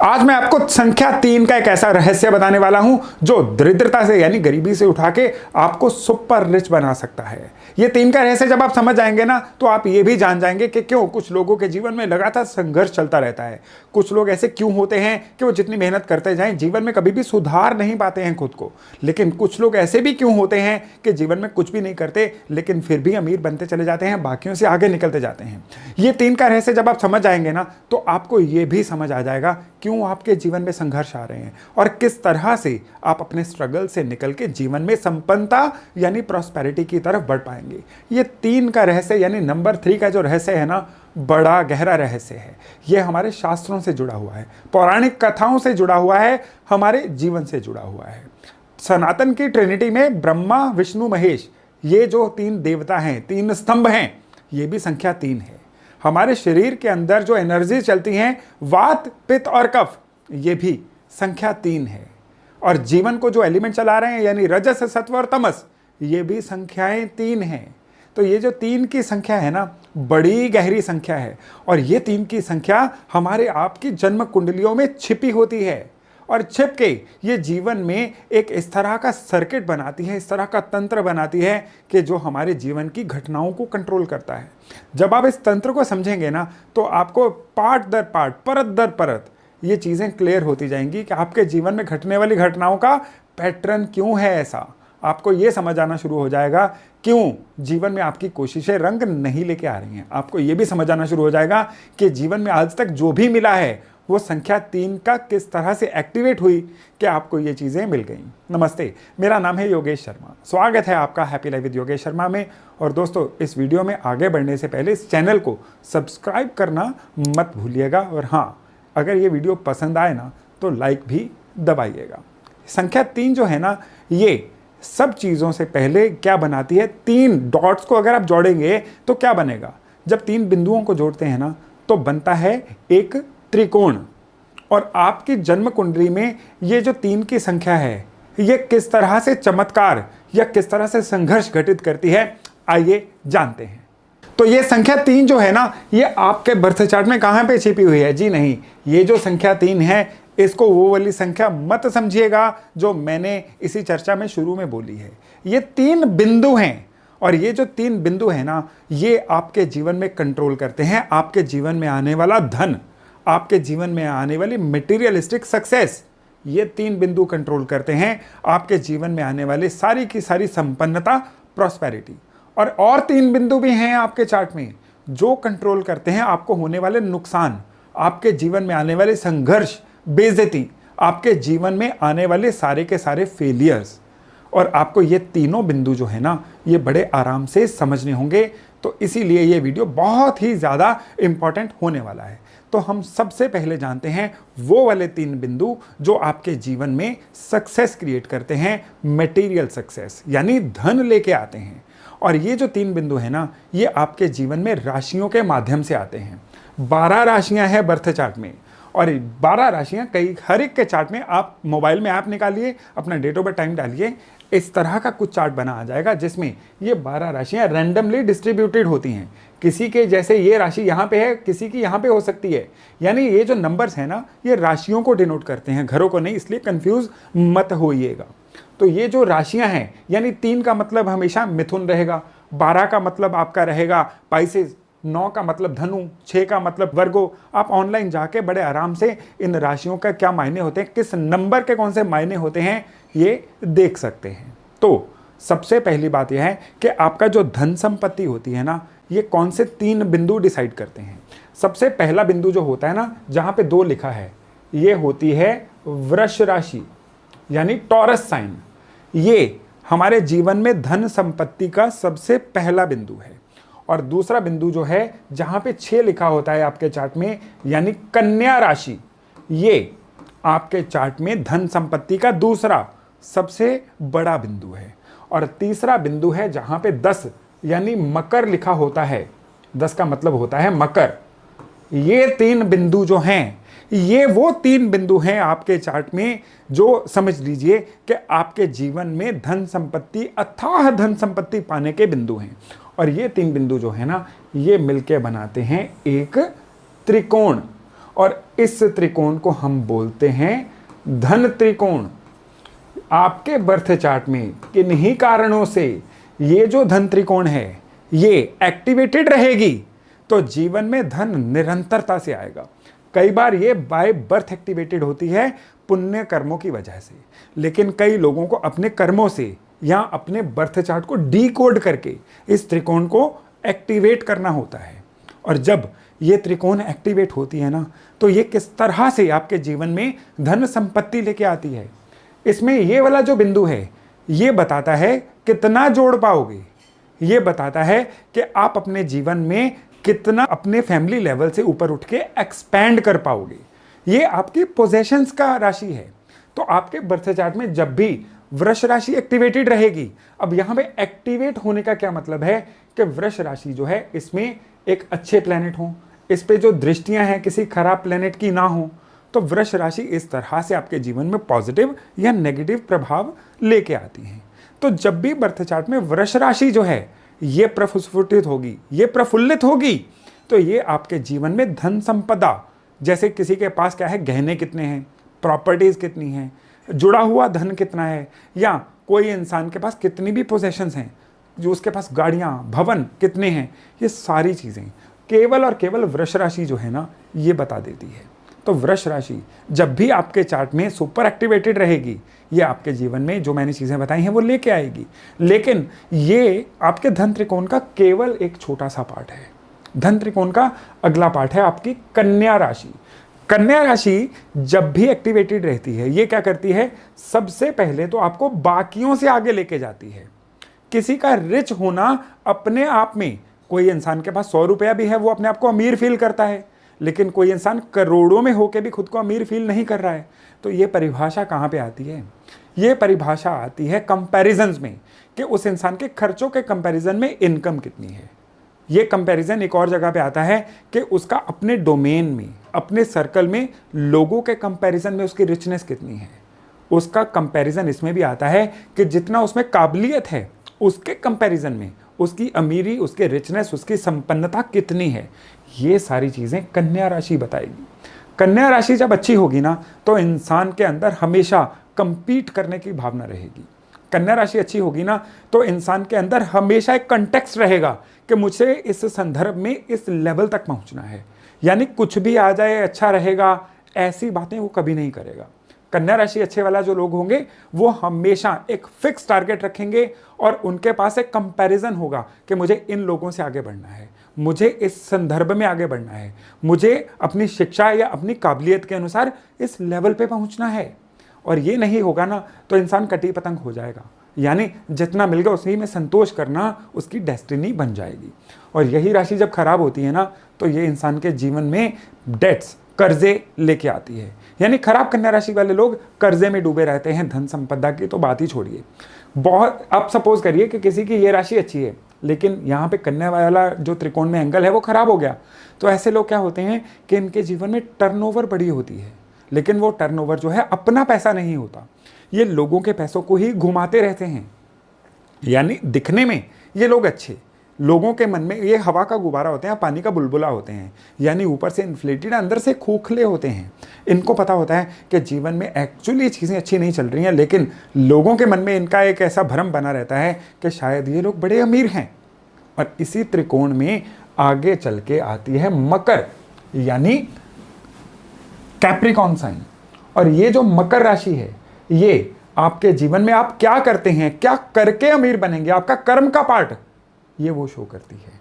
आज मैं आपको संख्या 3 का एक ऐसा रहस्य बताने वाला हूं जो दरिद्रता से यानी गरीबी से उठा के आपको सुपर रिच बना सकता है। ये 3 का रहस्य जब आप समझ जाएंगे ना तो आप ये भी जान जाएंगे कि क्यों कुछ लोगों के जीवन में लगातार संघर्ष चलता रहता है। कुछ लोग ऐसे क्यों होते हैं कि वो जितनी मेहनत करते जाएं जीवन में कभी भी सुधार नहीं पाते हैं खुद को। लेकिन कुछ लोग ऐसे भी क्यों होते हैं कि जीवन में कुछ भी नहीं करते लेकिन फिर भी अमीर बनते चले जाते हैं, बाकियों से आगे निकलते जाते हैं। ये 3 का रहस्य जब आप समझ जाएंगे ना तो आपको ये भी समझ आ जाएगा क्यों आपके जीवन में संघर्ष आ रहे हैं और किस तरह से आप अपने स्ट्रगल से निकल के जीवन में संपन्नता यानी प्रॉस्पेरिटी की तरफ बढ़ पाएंगे। ये 3 का रहस्य यानी नंबर 3 का जो रहस्य है ना, बड़ा गहरा रहस्य है। ये हमारे शास्त्रों से जुड़ा हुआ है, पौराणिक कथाओं से जुड़ा हुआ है, हमारे जीवन से जुड़ा हुआ है। सनातन की ट्रिनिटी में ब्रह्मा विष्णु महेश ये जो 3 देवता हैं, 3 स्तंभ हैं, ये भी संख्या 3 है। हमारे शरीर के अंदर जो एनर्जी चलती हैं, वात पित्त और कफ, ये भी संख्या 3 है। और जीवन को जो एलिमेंट चला रहे हैं यानी रजस सत्व और तमस, ये भी संख्याएं 3 हैं। तो ये जो 3 की संख्या है ना, बड़ी गहरी संख्या है और ये 3 की संख्या हमारे आपकी जन्म कुंडलियों में छिपी होती है और छिप के ये जीवन में एक इस तरह का सर्किट बनाती है, इस तरह का तंत्र बनाती है कि जो हमारे जीवन की घटनाओं को कंट्रोल करता है। जब आप इस तंत्र को समझेंगे ना तो आपको पार्ट दर पार्ट, परत दर परत ये चीज़ें क्लियर होती जाएंगी कि आपके जीवन में घटने वाली घटनाओं का पैटर्न क्यों है ऐसा। आपको ये समझ आना शुरू हो जाएगा क्यों जीवन में आपकी कोशिशें रंग नहीं लेके आ रही हैं। आपको ये भी समझ आना शुरू हो जाएगा कि जीवन में आज तक जो भी मिला है वो संख्या 3 का किस तरह से एक्टिवेट हुई कि आपको ये चीज़ें मिल गई। नमस्ते, मेरा नाम है योगेश शर्मा। स्वागत है आपका happy life with Yogesh Sharma में। और दोस्तों, इस वीडियो में आगे बढ़ने से पहले इस चैनल को सब्सक्राइब करना मत भूलिएगा और हाँ, अगर ये वीडियो पसंद आए ना तो लाइक भी दबाइएगा। संख्या 3 जो है ना, ये सब चीज़ों से पहले क्या बनाती है, 3 डॉट्स को अगर आप जोड़ेंगे तो क्या बनेगा। जब 3 बिंदुओं को जोड़ते हैं ना तो बनता है एक त्रिकोण। और आपकी जन्म कुंडली में ये जो 3 की संख्या है, ये किस तरह से चमत्कार या किस तरह से संघर्ष घटित करती है, आइए जानते हैं। तो ये संख्या 3 जो है ना, ये आपके बर्थ चार्ट में कहाँ पे छिपी हुई है? जी नहीं, ये जो संख्या 3 है इसको वो वाली संख्या मत समझिएगा जो मैंने इसी चर्चा में शुरू में बोली है। ये 3 बिंदु हैं और ये जो 3 बिंदु है ना, ये आपके जीवन में कंट्रोल करते हैं आपके जीवन में आने वाला धन, आपके जीवन में आने वाली मटेरियलिस्टिक सक्सेस। ये 3 बिंदु कंट्रोल करते हैं आपके जीवन में आने वाली सारी की सारी संपन्नता, प्रॉस्पेरिटी। और 3 बिंदु भी हैं आपके चार्ट में जो कंट्रोल करते हैं आपको होने वाले नुकसान, आपके जीवन में आने वाले संघर्ष, बेइज्जती, आपके जीवन में आने वाले सारे के सारे फेलियर्स। और आपको ये तीनों बिंदु जो है ना, ये बड़े आराम से समझने होंगे। तो इसीलिए ये वीडियो बहुत ही ज़्यादा इम्पॉर्टेंट होने वाला है। तो हम सबसे पहले जानते हैं वो वाले 3 बिंदु जो आपके जीवन में सक्सेस क्रिएट करते हैं, मटेरियल सक्सेस यानी धन लेके आते हैं। और ये जो 3 बिंदु है ना, ये आपके जीवन में राशियों के माध्यम से आते हैं। 12 राशियां हैं बर्थ चार्ट में और 12 राशियां हर एक के चार्ट में आप मोबाइल में ऐप निकालिए, अपना डेट ऑफ बर्थ टाइम डालिए, इस तरह का कुछ चार्ट बना आ जाएगा जिसमें ये 12 राशियां रैंडमली डिस्ट्रीब्यूटेड होती हैं। किसी के जैसे ये राशि यहाँ पे है, किसी की यहाँ पे हो सकती है। यानी ये जो नंबर्स हैं ना, ये राशियों को डिनोट करते हैं, घरों को नहीं, इसलिए कंफ्यूज मत होइएगा। तो ये जो राशियां हैं यानी 3 का मतलब हमेशा मिथुन रहेगा, 12 का मतलब आपका रहेगा पाइसेस, 9 का मतलब धनु, 6 का मतलब वर्गो। आप ऑनलाइन जाके बड़े आराम से इन राशियों का क्या मायने होते हैं, किस नंबर के कौन से मायने होते हैं, ये देख सकते हैं। तो सबसे पहली बात यह है कि आपका जो धन संपत्ति होती है ना, ये कौन से 3 बिंदु डिसाइड करते हैं। सबसे पहला बिंदु जो होता है ना, जहाँ पे 2 लिखा है, ये होती है वृष राशि यानी टॉरस साइन। ये हमारे जीवन में धन संपत्ति का सबसे पहला बिंदु है। और दूसरा बिंदु जो है जहां पे 6 लिखा होता है आपके चार्ट में यानी कन्या राशि, ये आपके चार्ट में धन संपत्ति का दूसरा सबसे बड़ा बिंदु है। और तीसरा बिंदु है जहां पे 10 यानी मकर लिखा होता है, 10 का मतलब होता है मकर। ये 3 बिंदु जो हैं, ये वो 3 बिंदु हैं आपके चार्ट में जो समझ लीजिए कि आपके जीवन में धन संपत्ति, अथाह धन संपत्ति पाने के बिंदु हैं। और ये 3 बिंदु जो है ना, ये मिलके बनाते हैं एक त्रिकोण। और इस त्रिकोण को हम बोलते हैं धन त्रिकोण। आपके बर्थ चार्ट में किन्हीं कारणों से ये जो धन त्रिकोण है ये एक्टिवेटेड रहेगी तो जीवन में धन निरंतरता से आएगा। कई बार ये बाय बर्थ एक्टिवेटेड होती है पुण्य कर्मों की वजह से, लेकिन कई लोगों को अपने कर्मों से या अपने बर्थ चार्ट को डीकोड करके इस त्रिकोण को एक्टिवेट करना होता है। और जब ये त्रिकोण एक्टिवेट होती है ना, तो ये किस तरह से आपके जीवन में धन संपत्ति लेके आती है, इसमें ये वाला जो बिंदु है ये बताता है कितना जोड़ पाओगे, ये बताता है कि आप अपने जीवन में कितना अपने फैमिली लेवल से ऊपर उठ के एक्सपैंड कर पाओगे। ये आपकी पोजेशंस का राशि है। तो आपके बर्थ चार्ट में जब भी वृष राशि एक्टिवेटेड रहेगी, अब यहां पे एक्टिवेट होने का क्या मतलब है कि वृष राशि जो है इसमें एक अच्छे प्लेनेट हो, इस पे जो दृष्टियां हैं किसी खराब प्लेनेट की ना हो, तो वृष राशि इस तरह से आपके जीवन में पॉजिटिव या नेगेटिव प्रभाव लेके आती है। तो जब भी बर्थ चार्ट में वृष राशि जो है ये प्रस्फुटित होगी, ये प्रफुल्लित होगी, तो ये आपके जीवन में धन संपदा, जैसे किसी के पास क्या है, गहने कितने हैं, प्रॉपर्टीज कितनी हैं, जुड़ा हुआ धन कितना है, या कोई इंसान के पास कितनी भी पोजेशंस हैं, जो उसके पास गाड़ियां, भवन कितने हैं, ये सारी चीजें केवल और केवल वृष राशि जो है ना ये बता देती है। तो वृष राशि जब भी आपके चार्ट में सुपर एक्टिवेटेड रहेगी, ये आपके जीवन में जो मैंने चीजें बताई हैं वो लेके आएगी। लेकिन ये आपके धन त्रिकोण का केवल एक छोटा सा पार्ट है। धन त्रिकोण का अगला पार्ट है आपकी कन्या राशि। कन्या राशि जब भी एक्टिवेटेड रहती है, ये क्या करती है, सबसे पहले तो आपको बाकियों से आगे लेके जाती है। किसी का रिच होना अपने आप में, कोई इंसान के पास 100 रुपया भी है वो अपने आप को अमीर फील करता है, लेकिन कोई इंसान करोड़ों में होकर भी खुद को अमीर फील नहीं कर रहा है। तो ये परिभाषा कहाँ पे आती है, ये परिभाषा आती है कंपैरिजंस में, कि उस इंसान के खर्चों के कंपैरिजन में इनकम कितनी है। ये कंपैरिजन एक और जगह पे आता है कि उसका अपने डोमेन में, अपने सर्कल में लोगों के कंपैरिजन में उसकी रिचनेस कितनी है। उसका कंपैरिजन इसमें भी आता है कि जितना उसमें काबिलियत है उसके कंपैरिजन में उसकी अमीरी, उसके रिचनेस, उसकी संपन्नता कितनी है। ये सारी चीजें कन्या राशि बताएगी। कन्या राशि जब अच्छी होगी ना, तो इंसान के अंदर हमेशा कंपीट करने की भावना रहेगी। कन्या राशि अच्छी होगी ना, तो इंसान के अंदर हमेशा एक कंटेक्स्ट रहेगा कि मुझे इस संदर्भ में इस लेवल तक पहुंचना है, यानी कुछ भी आ जाए अच्छा रहेगा, ऐसी बातें वो कभी नहीं करेगा। कन्या राशि अच्छे वाला जो लोग होंगे वो हमेशा एक फिक्स टारगेट रखेंगे और उनके पास एक कंपैरिजन होगा कि मुझे इन लोगों से आगे बढ़ना है, मुझे इस संदर्भ में आगे बढ़ना है, मुझे अपनी शिक्षा या अपनी काबिलियत के अनुसार इस लेवल पे पहुंचना है। और ये नहीं होगा ना, तो इंसान कटी पतंग हो जाएगा, यानी जितना मिल गया उसी में संतोष करना उसकी डेस्टिनी बन जाएगी। और यही राशि जब खराब होती है ना, तो ये इंसान के जीवन में डेट्स, कर्जे लेके आती है। यानी खराब कन्या राशि वाले लोग कर्जे में डूबे रहते हैं। धन संपदा की तो बात ही छोड़िए। बहुत, आप सपोज करिए कि किसी की ये राशि अच्छी है, लेकिन यहाँ पे कन्या वाला जो त्रिकोण में एंगल है वो खराब हो गया, तो ऐसे लोग क्या होते हैं कि इनके जीवन में टर्नओवर बड़ी होती है, लेकिन वो टर्नओवर जो है अपना पैसा नहीं होता, ये लोगों के पैसों को ही घुमाते रहते हैं। यानी दिखने में ये लोग अच्छे, लोगों के मन में ये हवा का गुब्बारा होते हैं, पानी का बुलबुला होते हैं, यानी ऊपर से इन्फ्लेटेड, अंदर से खोखले होते हैं। इनको पता होता है कि जीवन में एक्चुअली ये चीज़ें अच्छी नहीं चल रही हैं, लेकिन लोगों के मन में इनका एक ऐसा भ्रम बना रहता है कि शायद ये लोग बड़े अमीर हैं। और इसी त्रिकोण में आगे चल के आती है मकर, यानी कैप्रिकॉन साइन। और ये जो मकर राशि है, ये आपके जीवन में आप क्या करते हैं, क्या करके अमीर बनेंगे, आपका कर्म का पार्ट ये वो शो करती है।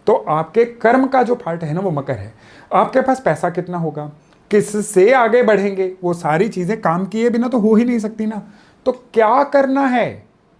तो आपके कर्म का जो पार्ट है ना वो मकर है। आपके पास पैसा कितना होगा, किससे आगे बढ़ेंगे, वो सारी चीजें काम किए बिना तो हो ही नहीं सकती ना। तो क्या करना है,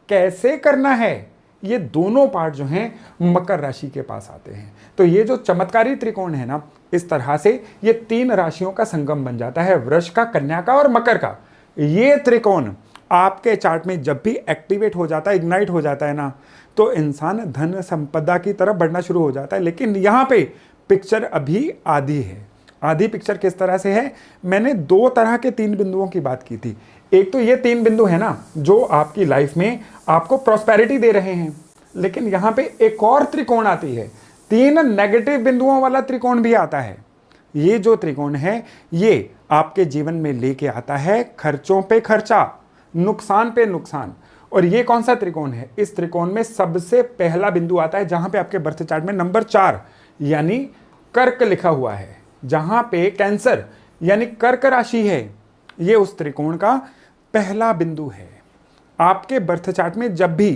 कैसे करना है, ये दोनों पार्ट जो हैं मकर राशि के पास आते हैं। तो ये जो चमत्कारी त्रिकोण है ना, इस तरह से ये 3 राशियों का संगम बन जाता है, वृष का, कन्या का और मकर का। ये त्रिकोण आपके चार्ट में जब भी एक्टिवेट हो जाता है, इग्नाइट हो जाता है ना, तो इंसान धन संपदा की तरफ बढ़ना शुरू हो जाता है। लेकिन यहाँ पे पिक्चर अभी आधी है। आधी पिक्चर किस तरह से है, मैंने 2 तरह के 3 बिंदुओं की बात की थी। एक तो ये 3 बिंदु है ना जो आपकी लाइफ में आपको प्रॉस्पेरिटी दे रहे हैं, लेकिन यहाँ पे एक और त्रिकोण आती है, 3 नेगेटिव बिंदुओं वाला त्रिकोण भी आता है। ये जो त्रिकोण है ये आपके जीवन में लेके आता है खर्चों पे खर्चा, नुकसान पे नुकसान। और ये कौन सा त्रिकोण है? इस त्रिकोण में सबसे पहला बिंदु आता है जहां पे आपके बर्थ चार्ट में नंबर 4 यानी कर्क लिखा हुआ है, जहां पे कैंसर यानी कर्क राशि है, ये उस त्रिकोण का पहला बिंदु है। आपके बर्थ चार्ट में जब भी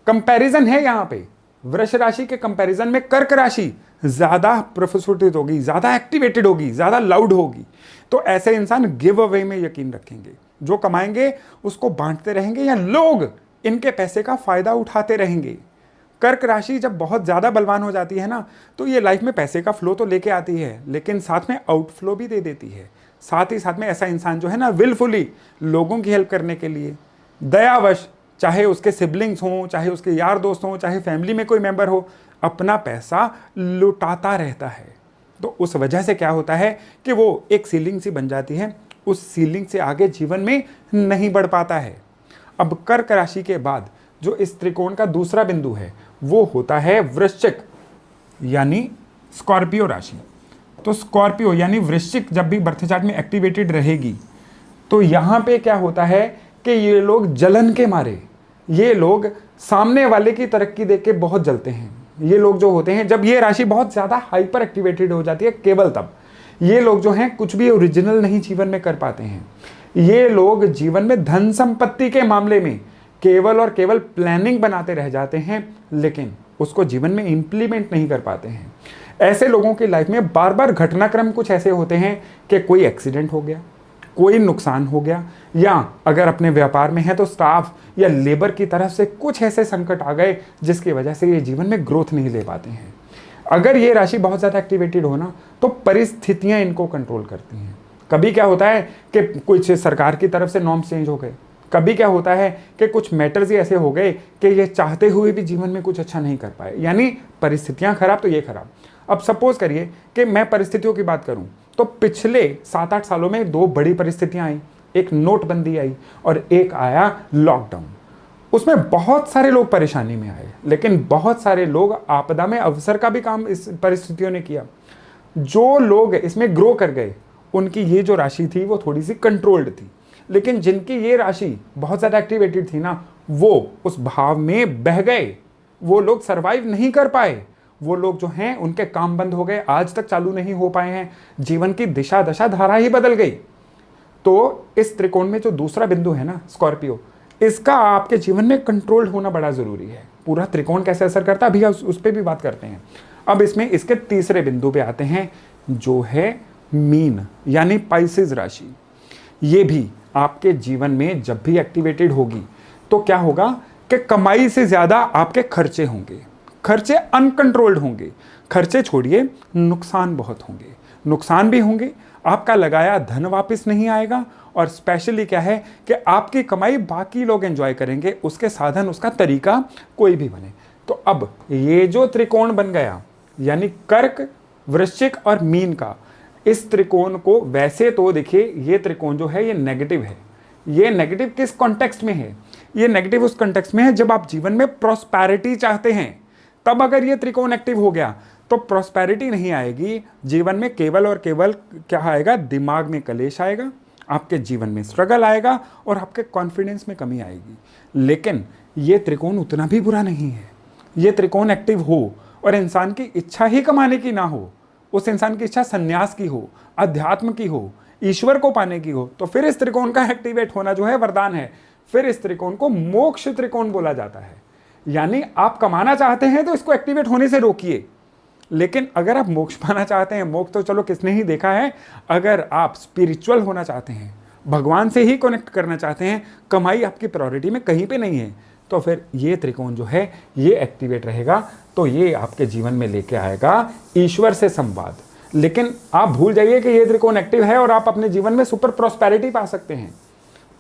कंपैरिजन है, यहां पे वृष राशि के कंपैरिजन में कर्क राशि ज्यादा प्रफुल्लित होगी, ज्यादा एक्टिवेटेड होगी, ज्यादा लाउड होगी, तो ऐसे इंसान गिव अवे में यकीन रखेंगे, जो कमाएंगे उसको बांटते रहेंगे या लोग इनके पैसे का फायदा उठाते रहेंगे। कर्क राशि जब बहुत ज्यादा बलवान हो जाती है ना, तो ये लाइफ में पैसे का फ्लो तो लेके आती है, लेकिन साथ में आउटफ्लो भी दे देती है। साथ ही साथ में ऐसा इंसान जो है ना, विलफुली लोगों की हेल्प करने के लिए दयावश, चाहे उसके सिबलिंग्स हों, चाहे उसके यार दोस्त हों, चाहे फैमिली में कोई मेंबर हो, अपना पैसा लुटाता रहता है। तो उस वजह से क्या होता है कि वो एक सीलिंग सी बन जाती है, उस सीलिंग से आगे जीवन में नहीं बढ़ पाता है। अब कर्क राशि के बाद जो इस त्रिकोण का दूसरा बिंदु है वो होता है वृश्चिक यानी स्कॉर्पियो राशि। तो स्कॉर्पियो यानी वृश्चिक जब भी बर्थ चार्ट में एक्टिवेटेड रहेगी तो यहां पे क्या होता है कि ये लोग जलन के मारे, ये लोग सामने वाले की तरक्की देख के बहुत जलते हैं। ये लोग जो होते हैं, जब ये राशि बहुत ज्यादा हाइपर एक्टिवेटेड हो जाती है, केवल तब ये लोग जो हैं कुछ भी ओरिजिनल नहीं जीवन में कर पाते हैं। ये लोग जीवन में धन संपत्ति के मामले में केवल और केवल प्लानिंग बनाते रह जाते हैं, लेकिन उसको जीवन में इंप्लीमेंट नहीं कर पाते हैं। ऐसे लोगों की लाइफ में बार बार घटनाक्रम कुछ ऐसे होते हैं कि कोई एक्सीडेंट हो गया, कोई नुकसान हो गया, या अगर अपने व्यापार में है तो स्टाफ या लेबर की तरफ से कुछ ऐसे संकट आ गए जिसकी वजह से ये जीवन में ग्रोथ नहीं ले पाते हैं। अगर ये राशि बहुत ज़्यादा एक्टिवेटेड हो ना, तो परिस्थितियां इनको कंट्रोल करती हैं। कभी क्या होता है कि कुछ सरकार की तरफ से नॉर्म्स चेंज हो गए, कभी क्या होता है कि कुछ मैटर्स ही ऐसे हो गए कि ये चाहते हुए भी जीवन में कुछ अच्छा नहीं कर पाए, यानी परिस्थितियां खराब तो ये खराब। अब सपोज करिए कि मैं परिस्थितियों की बात करूं तो पिछले 7-8 सालों में 2 बड़ी परिस्थितियां आई, एक नोटबंदी आई और एक आया लॉकडाउन। उसमें बहुत सारे लोग परेशानी में आए, लेकिन बहुत सारे लोग आपदा में अवसर का भी काम इस परिस्थितियों ने किया। जो लोग इसमें ग्रो कर गए उनकी ये जो राशि थी वो थोड़ी सी कंट्रोल्ड थी, लेकिन जिनकी ये राशि बहुत ज़्यादा एक्टिवेटेड थी ना, वो उस भाव में बह गए, वो लोग सरवाइव नहीं कर पाए। वो लोग जो हैं उनके काम बंद हो गए, आज तक चालू नहीं हो पाए हैं, जीवन की दिशा दशा धारा ही बदल गई। तो इस त्रिकोण में जो दूसरा बिंदु है ना स्कॉर्पियो, इसका आपके जीवन में कंट्रोल होना बड़ा जरूरी है। पूरा त्रिकोण कैसे असर करता है अभी उस पर भी बात करते हैं। अब इसमें इसके तीसरे बिंदु पे आते हैं जो है मीन यानी पाइसेस राशि। ये भी आपके जीवन में जब भी एक्टिवेटेड होगी तो क्या होगा कि कमाई से ज्यादा आपके खर्चे होंगे, खर्चे अनकंट्रोल्ड होंगे। खर्चे छोड़िए, नुकसान बहुत होंगे, नुकसान भी होंगे, आपका लगाया धन वापस नहीं आएगा, और स्पेशली क्या है कि आपकी कमाई बाकी लोग एंजॉय करेंगे, उसके साधन उसका तरीका कोई भी बने। तो अब ये जो त्रिकोण बन गया यानी कर्क, वृश्चिक और मीन का, इस त्रिकोण को वैसे तो देखिए ये त्रिकोण जो है ये नेगेटिव है। ये नेगेटिव किस कॉन्टेक्स्ट में है? ये नेगेटिव उस कॉन्टेक्स्ट में है जब आप जीवन में प्रॉस्पेरिटी चाहते हैं, तब अगर ये त्रिकोण एक्टिव हो गया तो प्रॉस्पेरिटी नहीं आएगी जीवन में, केवल और केवल क्या आएगा, दिमाग में कलेश आएगा, आपके जीवन में स्ट्रगल आएगा और आपके कॉन्फिडेंस में कमी आएगी। लेकिन ये त्रिकोण उतना भी बुरा नहीं है। ये त्रिकोण एक्टिव हो और इंसान की इच्छा ही कमाने की ना हो, उस इंसान की इच्छा संन्यास की हो, अध्यात्म की हो, ईश्वर को पाने की हो, तो फिर इस त्रिकोण का एक्टिवेट होना जो है वरदान है। फिर इस त्रिकोण को मोक्ष त्रिकोण बोला जाता है। यानी आप कमाना चाहते हैं तो इसको एक्टिवेट होने से रोकिए, लेकिन अगर आप मोक्ष पाना चाहते हैं, मोक्ष तो चलो किसने ही देखा है, अगर आप स्पिरिचुअल होना चाहते हैं, भगवान से ही कनेक्ट करना चाहते हैं, कमाई आपकी प्रायोरिटी में कहीं पे नहीं है, तो फिर ये त्रिकोण जो है ये एक्टिवेट रहेगा। तो ये आपके जीवन में लेके आएगा ईश्वर से संवाद। लेकिन आप भूल जाइए कि ये त्रिकोण एक्टिव है और आप अपने जीवन में सुपर प्रॉस्पेरिटी पा सकते हैं।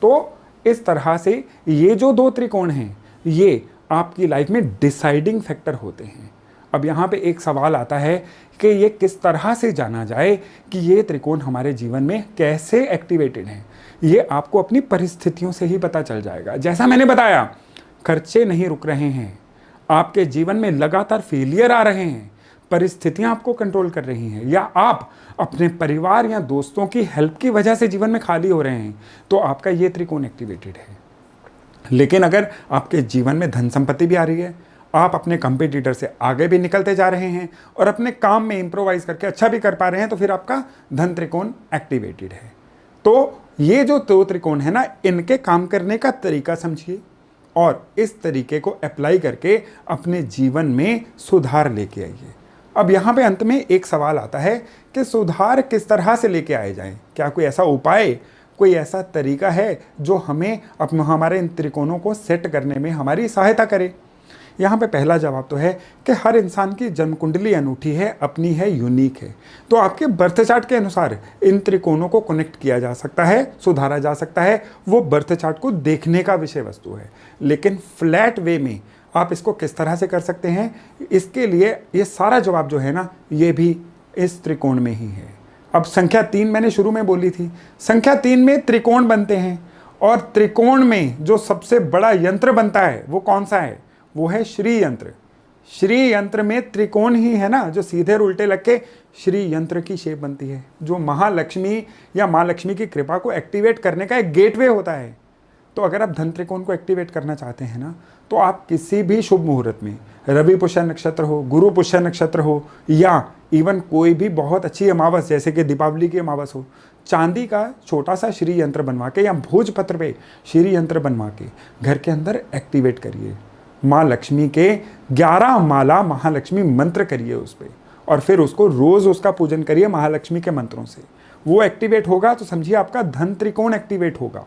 तो इस तरह से ये जो 2 त्रिकोण हैं ये आपकी लाइफ में डिसाइडिंग फैक्टर होते हैं। अब यहाँ पे एक सवाल आता है कि ये किस तरह से जाना जाए कि ये त्रिकोण हमारे जीवन में कैसे एक्टिवेटेड हैं। ये आपको अपनी परिस्थितियों से ही पता चल जाएगा। जैसा मैंने बताया, खर्चे नहीं रुक रहे हैं, आपके जीवन में लगातार फेलियर आ रहे हैं, परिस्थितियां आपको कंट्रोल कर रही हैं, या आप अपने परिवार या दोस्तों की हेल्प की वजह से जीवन में खाली हो रहे हैं, तो आपका ये त्रिकोण एक्टिवेटेड है। लेकिन अगर आपके जीवन में धन संपत्ति भी आ रही है, आप अपने कंपटीटर से आगे भी निकलते जा रहे हैं और अपने काम में इंप्रोवाइज करके अच्छा भी कर पा रहे हैं, तो फिर आपका धन त्रिकोण एक्टिवेटेड है। तो ये जो दो त्रिकोण है ना, इनके काम करने का तरीका समझिए और इस तरीके को अप्लाई करके अपने जीवन में सुधार लेके आइए। अब यहाँ पे अंत में एक सवाल आता है कि सुधार किस तरह से लेके आए जाएं? क्या कोई ऐसा उपाय, कोई ऐसा तरीका है जो हमें हमारे इन त्रिकोणों को सेट करने में हमारी सहायता करे? यहाँ पे पहला जवाब तो है कि हर इंसान की जन्म कुंडली अनूठी है, अपनी है, यूनिक है। तो आपके बर्थ चार्ट के अनुसार इन त्रिकोणों को कनेक्ट किया जा सकता है, सुधारा जा सकता है। वो बर्थ चार्ट को देखने का विषय वस्तु है, लेकिन फ्लैट वे में आप इसको किस तरह से कर सकते हैं, इसके लिए ये सारा जवाब जो है ना, ये भी इस त्रिकोण में ही है। अब संख्या 3 मैंने शुरू में बोली थी, संख्या 3 में त्रिकोण बनते हैं, और त्रिकोण में जो सबसे बड़ा यंत्र बनता है वो कौन सा है? वो है श्री यंत्र। श्री यंत्र में त्रिकोण ही है ना, जो सीधे और उल्टे लग के श्री यंत्र की शेप बनती है, जो महालक्ष्मी या माँ लक्ष्मी की कृपा को एक्टिवेट करने का एक गेटवे होता है। तो अगर आप धन त्रिकोण को एक्टिवेट करना चाहते हैं ना, तो आप किसी भी शुभ मुहूर्त में, रवि पुष्य नक्षत्र हो, गुरु पुष्य नक्षत्र हो, या इवन कोई भी बहुत अच्छी अमावस जैसे कि दीपावली की अमावस हो, चांदी का छोटा सा श्री यंत्र बनवा के या भोजपत्र पे श्री यंत्र बनवा के घर के अंदर एक्टिवेट करिए। माँ लक्ष्मी के 11 माला महालक्ष्मी मंत्र करिए उस पर, और फिर उसको रोज उसका पूजन करिए महालक्ष्मी के मंत्रों से। वो एक्टिवेट होगा तो समझिए आपका धन त्रिकोण एक्टिवेट होगा।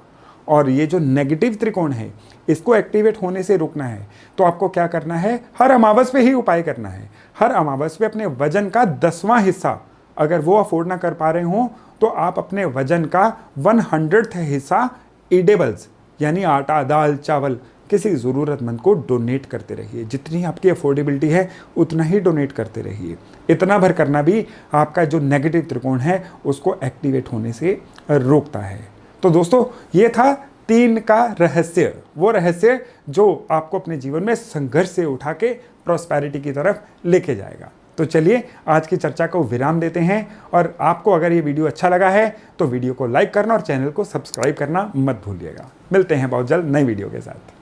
और ये जो नेगेटिव त्रिकोण है, इसको एक्टिवेट होने से रोकना है, तो आपको क्या करना है? हर अमावस पे ही उपाय करना है। हर अमावस पे अपने वजन का 10वां हिस्सा, अगर वो अफोर्ड ना कर पा रहे हो, तो आप अपने वजन का 100th हिस्सा ईडेबल्स यानी आटा, दाल, चावल किसी ज़रूरतमंद को डोनेट करते रहिए। जितनी आपकी अफोर्डेबिलिटी है उतना ही डोनेट करते रहिए। इतना भर करना भी आपका जो नेगेटिव त्रिकोण है उसको एक्टिवेट होने से रोकता है। तो दोस्तों, ये था 3 का रहस्य, वो रहस्य जो आपको अपने जीवन में संघर्ष से उठा के प्रॉस्पेरिटी की तरफ लेके जाएगा। तो चलिए आज की चर्चा को विराम देते हैं, और आपको अगर ये वीडियो अच्छा लगा है तो वीडियो को लाइक करना और चैनल को सब्सक्राइब करना मत भूलिएगा। मिलते हैं बहुत जल्द नई वीडियो के साथ।